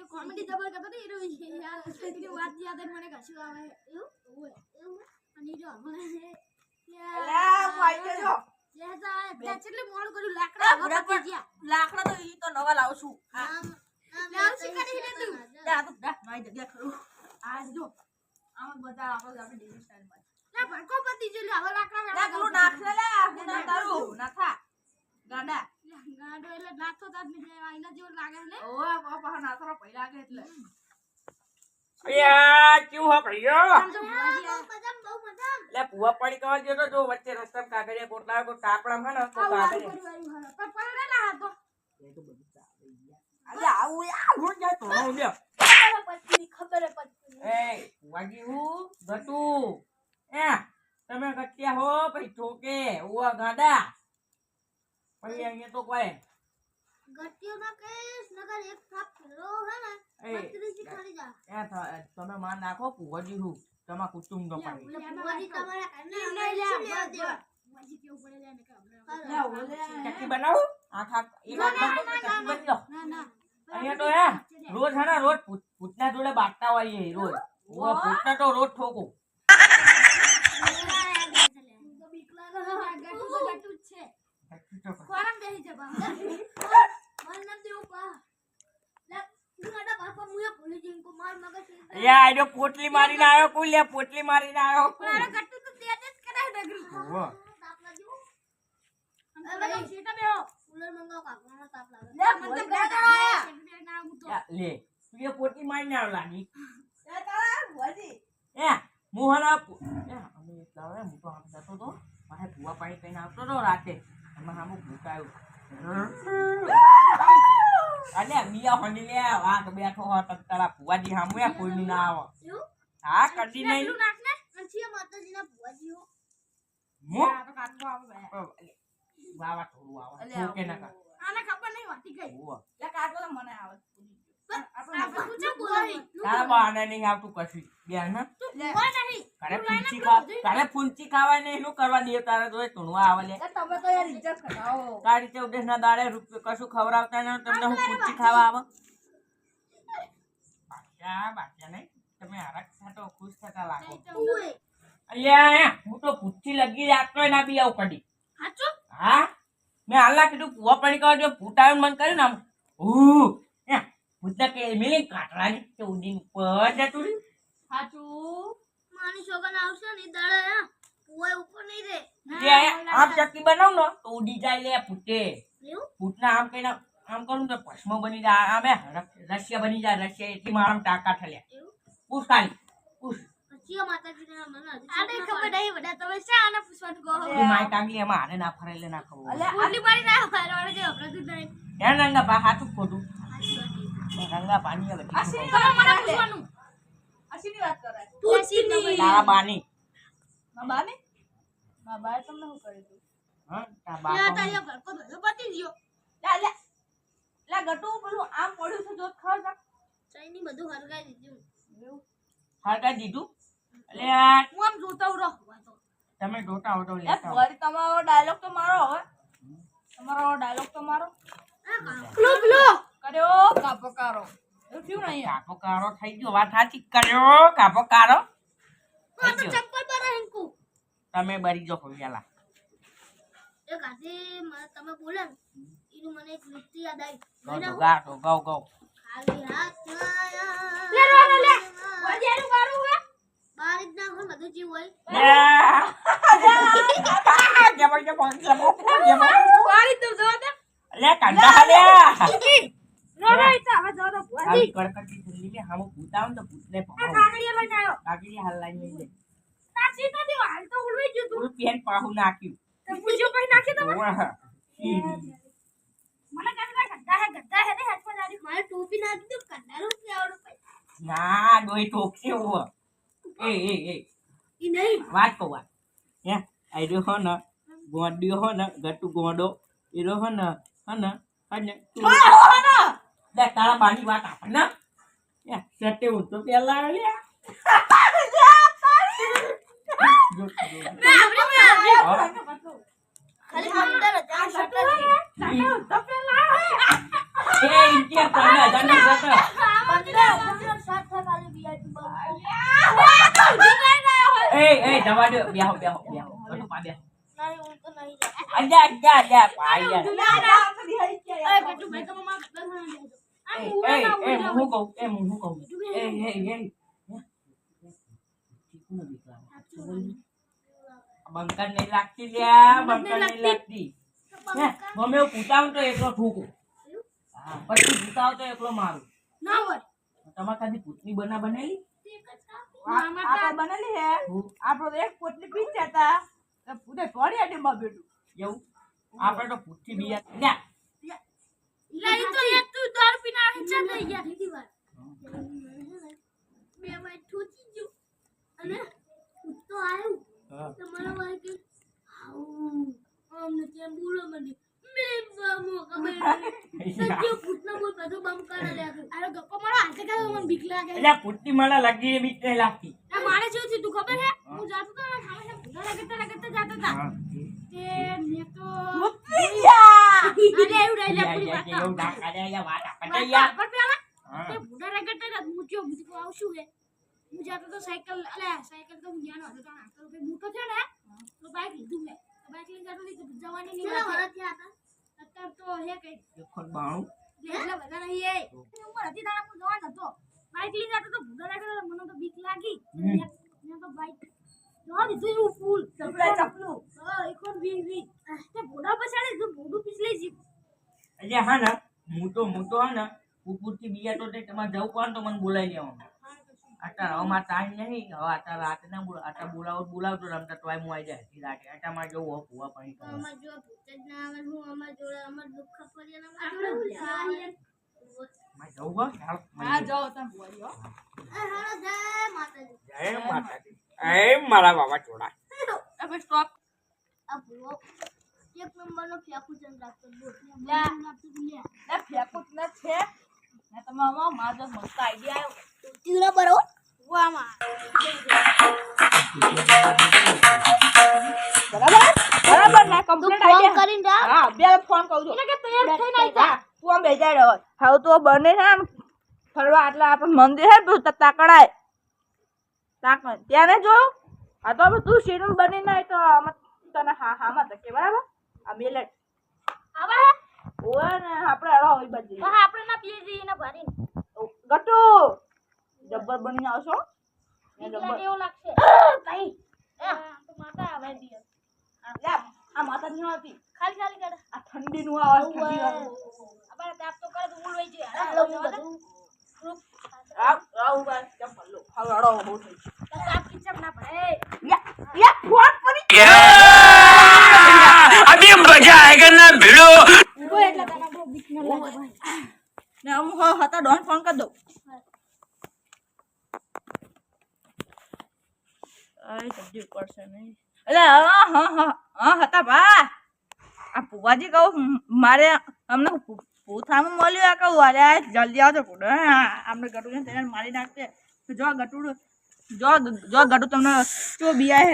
Comedy જબર કરતો તો એનો યાર એની વાત યાદ મને કશું આવે એવું અને જો મને લા ભાઈ જો લેતા કેટલી મોડ કર્યું લાકડા તો ઈ તો નવા લાવું છું લાવ શીખડી દે તું જા તો દા માઈ જગ્યા ખરું આ જો આમ બધા આપણે ડેલી સ્ટાઈલ માં લા ભડકો પતી જો લે હવે લાકડા લા પેલું નાખ લે હું ના તારું નાખા ગાડા ગાડો એટલે નાખતો તાજ મે આઈના જેવો લાગે ને ઓય બાપા નાખરો પહેલા કે એટલે અયા ક્યું હો ભઈયો બહુ મજા લે પુવા પાણી કવા દે તો જો વચ્ચે રસ્તા કાગળિયા કોટલા કો તાપડા માં ને તો કાગળિયા પર પડેલા હતો એ તો બધું ચાલે યાર અલે આવું હું જા તો હું લ્યો પત્ની ખબર પત્ની એ વાગી હું ગટુ એ તમે ગટ્યા હો પછી ઠોકે ઓવા ગાડા પછી અહીંયા તો કોઈ ગટ્ટીઓ ના કેસ નગર એક થાપ ફેરો હે ને પત્ની શીખવાડી જા એ તમે માર નાખો પુવાજી હું તમા કુટુંબ નો પાડી પુવાજી તમારા કને નહીં લે દેવા પુવાજી કેવું પડે લે ને કે ચટણી બનાવો આખા એક આખા ચટણી બની લો ના અહીંયા તો રોજ હે ને રોજ પૂતના જોડે બાટતા હોય રોજ ઓ પૂતના તો રોજ ઠોકો તો બીક લાગે ગટુ છે કોરમ બેહી જ બા મન ન દેવું પા લે તું આડા બાપા મુયા ભૂલી જઈન કો માર મગજ યા આજો પોટલી મારીને આવ્યો કોઈ લે પોટલી મારીને આવ્યો મારા ગટુ તો તેજ જ કરાય નગરી ઓ તાપ લાગ્યો હવે સીટા બેહો કુલર મંગાવ કાકવાનો તાપ લાગે લે મને ગાડા ના ઉતો લે તું એ પોટલી મારીને આવ લાગી એ તારા ભુવાજી એ મોહના અમે એટલા હવે હું તો આમ જતો તો મારે ભૂવા પાણી કઈને આવતો તો રાતે એમાં સામું ભૂકાયું અલે મિયા હોની લે વાઘ બેઠો હો તારા ભુવાજી સામું એ કોઈનું ના આવે એવું હા કદી નહીં પેલું નાખ ને અંશિયા માતાજીના ભુવાજી હો મો આ તો કાટકો આવે વાવા થોડું આવે ઓકે ના કા આને ખબર નહીં વાતી ગઈ ઓવા લે કાટકો તો મને આવે આપણે તું છે બોલાવી તારા બાને નહીં આવતું કશું બે ના તું ભુવા નહીં તારે ફૂંચી ખાવા ને એનું કરવા દે તારે તો ધૂણવા આવે લે તમે તો યાર ઇજ્જત કરાવો તારી રીતે ઉદેશ ના દાડે કશું ખવડાવતા ને તમને હું ફૂંચી ખાવા આવે બાક્યા નહીં તમે હરક થતો ખુશ થતા લાગો અલ્યા હું તો ફૂંચી લગી રાખતો ના બી આવું કડી સાચું હા મેં હાલના કીધું કુવા પાણી કરવા જો ફૂટાયું મન કર્યું ને આમ ભૂતના કે મિલી કાટવાની કે ઉડીને ઉપર જતું સાચું માની છોકરા આવશે ને દાડા પુવા ઉપર નહીં રે આમ ચટણી બનાવ ને તો ઉડી જાય લે ફૂટે એવું ફૂટના આમ કઈ આમ કરું તો ભસ્મ બની જાય આમે રસ્યા બની જાય રસ્યા એટલી મારામ ટાકા થયા એવું પૂછ ખાલી પૂછ પછી માતાજીના મને આને ખબર નહીં વડા તમે શા આને પૂછવાનું કહો માય ટાંગલી એમાં આને ના ફરેલે ના ખબર અલે ઓલી મારી ના ફરવાડે જે અપરાધ નહીં એ રંગા પા હાથું ખોટું રંગા પાણી હવે અસીની તમે મને પૂછવાનું અસીની વાત કરે પૂછીની તારા બાની બાને બાએ તમને શું કર્યું તું હા તા યા બા તારી ભડકો બધો પતી ગયો લે લે ગટુ પેલું આમ પડ્યું છે જો ખાવ જા ચાઈની બધું હરગાઈ દીધું એવું હાકા દીધું એટલે હું આમ જોતો રહો તો તમે જોતા હો તો એ લેતા ફરી તમારો ડાયલોગ તો મારો હવે તમારો ડાયલોગ તો મારો પેલો કર્યો કાપકારો એવું થયું ને અહીંયા કાપો કારો થઈ ગયો વાત સાચી કર્યો કાપો કારો આ તો ચપ્પલ પર હેંકુ તમે બરી જો પેલા એક આજે તમે બોલે ઈનું મને એક લીટી યાદ આવી ગો ગો ખાલી હાથ લે રોનો લે વજેરું મારું હે બારીક ના હોય બધું જીવ હોય વારી તું જો દે લે કંડા લે નો નો ઈતા હવે જો તો ભુવાજી કડકડી થેલી લે હામો ભૂતાવ ને ભૂતને આ કાગડિયા લઈને આવ્યો કાગડી હાલ લાઈન લઈ લે તાસી તો દી હાલ તો ઉલવી ગયું તું તું પેન પાહુ નાખ્યું તો પૂછ્યો પછી નાખી તમે ઓહ મને ગદ્દા હે ને હાથમાં લાડી મારે ટોપી નાખી દઉં કંડારું જ આવડું પછી ના ડોઈ ટોકશે ઓ એ ઈ નહીં વાત કો વાત હે આઈડો હો ને ગોંડિયો હો ને ગટુ ગોંડો ઈરો હો ને હને તું લે તારા બાની વાત આપણને લે સટે હું તો પેલા લે જો ખાલી 15,000 સટ્ટા તો પેલા એ ઇન્કે પાને જાને સટ 15,000 સટ્ટા ખાલી VIP એ જવા દે બેહો બધું પા બેહો નહીં હું તો નહીં જાતો અલ્યા પાઈ યાર એ ગટુ ભાઈ તો મમ્મા હું કહું એ બંકર નહીં લાગતી લ્યા બંકર નહીં લાગતી હે મમ્મી હું પૂછાવું તો એકલો ઠૂકું હા પછી પૂછાવ તો એકલો મારું ના હોય તમારે કદી પૂતની બનાવેલી આપણે બનેલી હે આપણો તો એક પોટલી પી જતા તો પૂરે થોડી આડીમાં બેઠું એવું આપણે તો પૂતથી બીયા લ્યા લઈ તો એક તું દારૂ પીને આવે છે થઈ ગયા દીદી વાર બે વાર ઠોકી ગયો અને તો આવ્યું તો મને વાય કે અમને કેમ બોલો મને મે બામો કબર સત્ય પૂતના બોલ બધું બમ કરે લે અરે ગપ્પા મારો હાથે કાઢો મને બીક લાગે એટલે પૂતની મને લાગી એ બીક નહીં લાગતી આ મારે શું થયું તું ખબર હે હું જાતો તો ને સામે ભૂલા લગતા જાતો તા તે મે તો અરે એવું રહી લે પૂરી વાત એવું ના કરે યાર વાત આપણે યાર પર પેલા તે ભૂડા રગડતા મૂચ્યો બીજું આવશું હે હું જાતો તો સાયકલ તો હું જ્ઞાનો હતો તો આતો કે મોટો છે ને તો બાઈક લીધું મે બાઈક લઈને જાતો તો જવાની નહીં વાત હતા અત્યારે તો હે કઈ ખોટ બાણું એટલા બધા નહીં એ ઉંમર હતી તારા હું જવાન હતો બાઈક લઈને જાતો તો ભૂડા રગડતા મને તો બીક લાગી મેં તો બાઈક જો દીધું એવું ફૂલ ચપલું હા એકon વી તે ભૂડા પછાડે તો ભૂડું પીછલે જી એટલે હા ને મોટો હા ને ઉપરથી બીયા તો તમારે જવું પડે તો મને બોલાવી લેવાનું અત્યારે હવે મારે ટાઈમ નહીં હવે અત્યારે રાતે ના બોલાવતો રમતા તોય હું આવી જાય રાતે આટામાં જવું હોય ભૂવા પાણી કરવા અમાર જો ભૂત જ ના આવે હું અમાર જોડે અમાર દુઃખ ફરિયાના અમાર જોડે મારે જવું હોય ચાલો હા જાઓ તમે બોલ્યો હાલો જય માતાજી જય માતાજી એ મારા બાબા ચોડા હવે સ્ટોપ આ ભૂવો એક નંબરનો ફેકું ચંદ રાખતો બોલ લા. રાખતો લે ને ફેકું જ ન છે ને તમારો મારો મસ્ત આઈડિયા આવ્યો તીરા બરો વામાં બરાબર ને તું કમ્પ્લીટ ફોન આઈડિયા કરીને જા હા બે ફોન કહું છું એટલે કે તૈયાર થઈને આવી જા તું આમ બેજાઈ રહ્યો હવે તો બને છે ને ફરવા આટલા આપણે મંદિર છે તું તાકડાય ત્યાં ને જો આ તો હવે તું શેરમ બની ના તો તને હામાં તકે બરાબર આ બેલેટ આવે ઓય ને આપણે અડો હોય બધી હા આપણે ના પીએ જઈએ ને ભારી ગટુ જબ્બર બની આવશો ને એટલે જબ્બર એવું લાગશે ભાઈ તો માતા આવે બી લે આ માતા ની હતી ખાલી કાઢ આ ઠંડી નું આવે ઠંડી વાળું. આપણે તાપ તો કરે તો ઉલવાઈ જાય આ બધું આવ બસ કેમ ભલો હવે અડો બહુ થઈ તો તાપ કિચમ ના ભાઈ યા ફોન કરી अभी मजा आएगा ना भिड़ो ઉભો એટલે તને બહુ બીક ન લાગે ભાઈ ને અમુક હતા ડોન ફોન કરી દઉં આઈ સબ્જી પડશે નહીં એટલે હા હતા ભા આ પુવાજી કહું મારે અમને પૂથામાં મળ્યું આ કહું અરે જલ્દી આવજો પુડો આપણે ગટુ છે તેને મારી નાખશે જો ગટુ જો ગટુ તમને ચો બિયા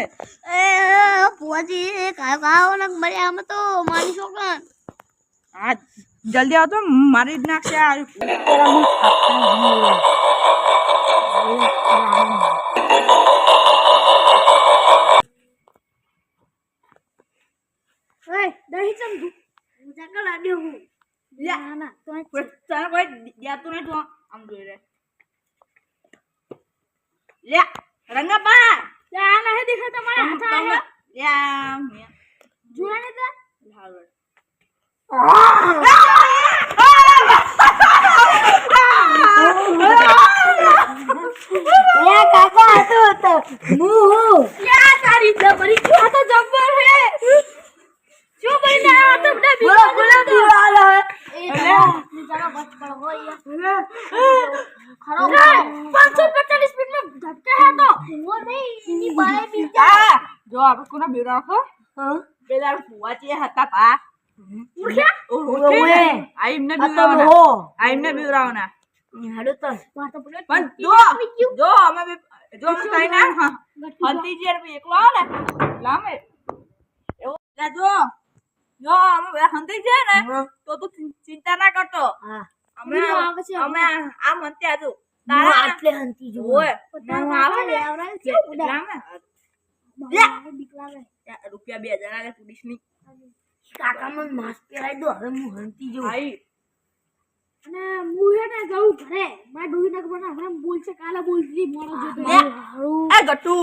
હે એ પુઆજી કાયો ના મરે આમ તો માની છોકરા હા જલ્દી આવતો મારી જ નાખશે આ ઓય દહીં ચમચું હું ચાકલ આડ્યો હું ના ના તો તને કોઈ દેતું નહીં તું આમ જોઈ રે લે રંગાપા આ ના દેખાતા મારા હાથ આવે યા જોવાને તો એ કાકા હતો હું યા તારી જબરી ક્યાં તો જબ્બર હે શું બની આ તો બડા બોલો દીવાલ હે એ જરા બચ પર હોય ખરો 545 સ્પીડ में धक्का है तो वो नहीं इनी बारे भी આ જો આપણે કોના બેરા રાખો પેલા ફુવાજી હતા પા આ એમને બીવરાવના પણ જો અમે કઈ ના હંતી જે એકલો આવે ને લામે એવું જો અમે હંતી છે ને તો તું ચિંતા ના કરતો અમે આ મનતે આજુ તારા આટલે હંતી જો ઓય આવે ને લામે રૂપિયા 2000 આલે પોલીસ ની કાકા મને માસ્ક પહેરાઈ દો હવે હું હંતી જો ભાઈ અને હું હે ને જાઉં ઘરે માર ડોહી ને ખબર ના હમણાં બોલશે કાલે બોલતી મોણો જોતો એ ગટુ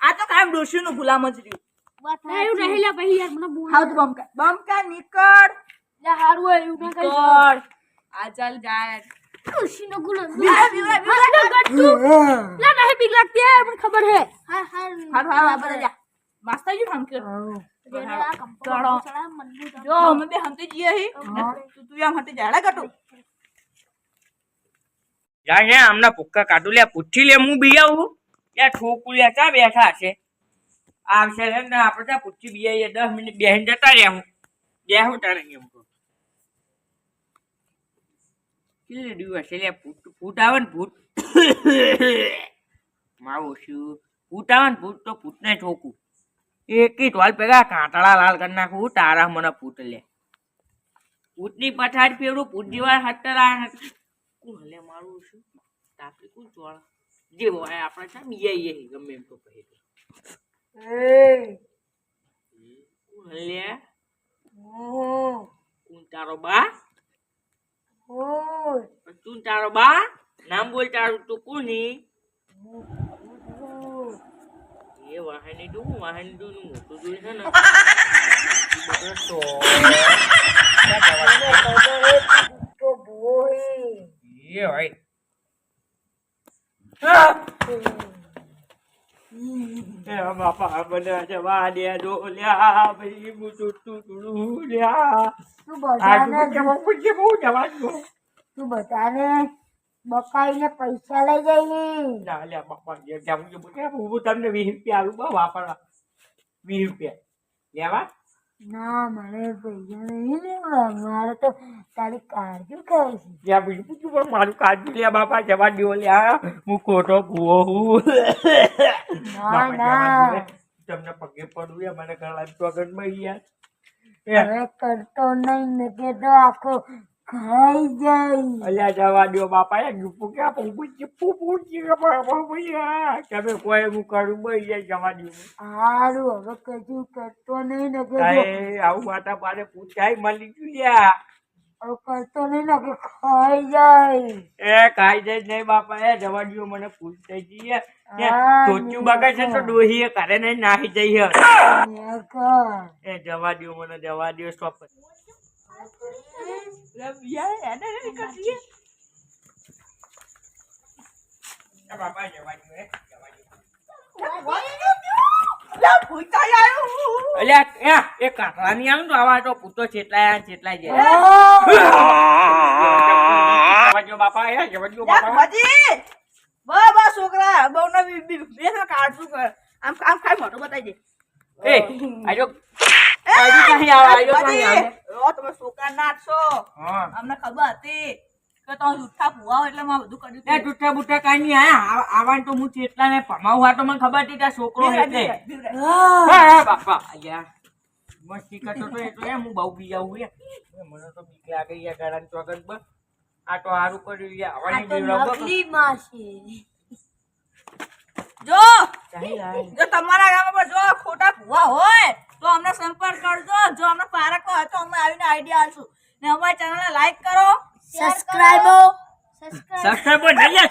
આ તો કામ ડોશી નું ગુલામ જ રહ્યું વાત એવું નહીં લે પછી યાર મને બોલ હાઉ બમકા નીકળ લે હારું હોય એવું ના કરી નીકળ આ ચાલ જાય ડોશી નો ગુલામ બીવરા ગટ્ટુ લે નહીં બીક લાગતી હે મને ખબર હે હા હારું બધા જા માસ્ટર જી હમ કે જો અમે બે હંતે જીએ હી તું આમ હંતે જાડા ગટુ જા ને આમના ભૂક્કા કાઢું લે પૂછી લે હું બી આવું યા ઠોકું લે ચા બેઠા છે આવશે ને આપણે ત્યાં પૂછી બી આવીએ 10 મિનિટ બેહીને જતા રહ્યા હું તારે એમ તો કેટલી દિવસ લે ભૂત આવે ને ભૂત મારું શું ભૂત આવે ને ભૂત તો ભૂતને ઠોકું એકી ટોલ પેલા કાંટળા લાલ કરી નાખું તારા મને ભૂત લે ભૂતની પછાડ ફેરું ભૂત જેવા હતરા કોણ લે મારું શું તાપી કોણ ચોળ જે હોય આપણે છે બીજાઈએ ગમે એમ તો કહી દે કોણ લે કોણ તારો બા તું તારો બા નામ બોલ તારું તું કોની એ વાહની દઉં મોટું જોઈ છે ને એ ભાઈ બાપા મને જવા દે જો લ્યા ભાઈ હું તું લ્યા તું બધાને બકાઈને પૈસા લઈ જઈ બાપા હું તમને 20 રૂપિયા આલું બા વાપરવા 20 રૂપિયા લેવા ના મને પૈસા નહીં લેવા મારે તો તારી કાળજી કરે છે ત્યાં બીજું પૂછું પણ મારું કાળજી લે બાપા જવા દો લ્યા હું ખોટો ભૂવો હું ના તમને પગે પડું યાર મને ગળા ચોગન માં યાર હવે કરતો નહીં ને કે તો આખો ખાઈ જાય અલ્યા જવા દો બાપા યાર ગુપ્પુ કે પૂછી તમે કોઈ હું કરું ભાઈ યાર જવા દો સારું હવે કશું કરતો નહીં ને કે આવું માતા પાડે પૂછાય મળી ગયું લ્યા હવે કરતો નહીં ને કે ખાઈ જાય એ ખાઈ જાય નહીં બાપા એ જવા દો મને પૂછ થઈ ગઈ ચોચ્યું બગાડ છે તો ડોહી એ કરે નહીં નાહી જઈએ એ જવા દો મને જવા દો સ્ટોપ બાપા જવા દો અલ્યા એ કાકડા ની આવું તો આવા તો પૂતો ચેટલાય જાય બાપા બાપા છોકરા બહુ ના બે કાઢશું કર આમ ખાઈ મોટું બતાવી દે તમે છોકરા નાખશો અમને ખબર હતી કે તમે જૂઠા ભુવાઓ એટલે મેં બધું કર્યું જૂઠા બુઠા કઈ નહીં આવા તો હું ચેટલા ને ભમાવું તો મને ખબર હતી ત્યાં છોકરો એટલે બાપા અલ્યા મસ્તી કરતો તો એટલે હું બહુ બી આવું મને તો બીક લાગે યાર ગાડા ચોગન પર આ તો સારું કર્યું યાર આવવાની જો તમારા ગામ પર જો ખોટા ભુવા હોય તો અમને સંપર્ક કરજો જો અમને પારકો હોય તો અમે આવીને આઈડિયા આપશું ને અમારી ચેનલને લાઈક કરો સબસ્ક્રાઇબ નહીં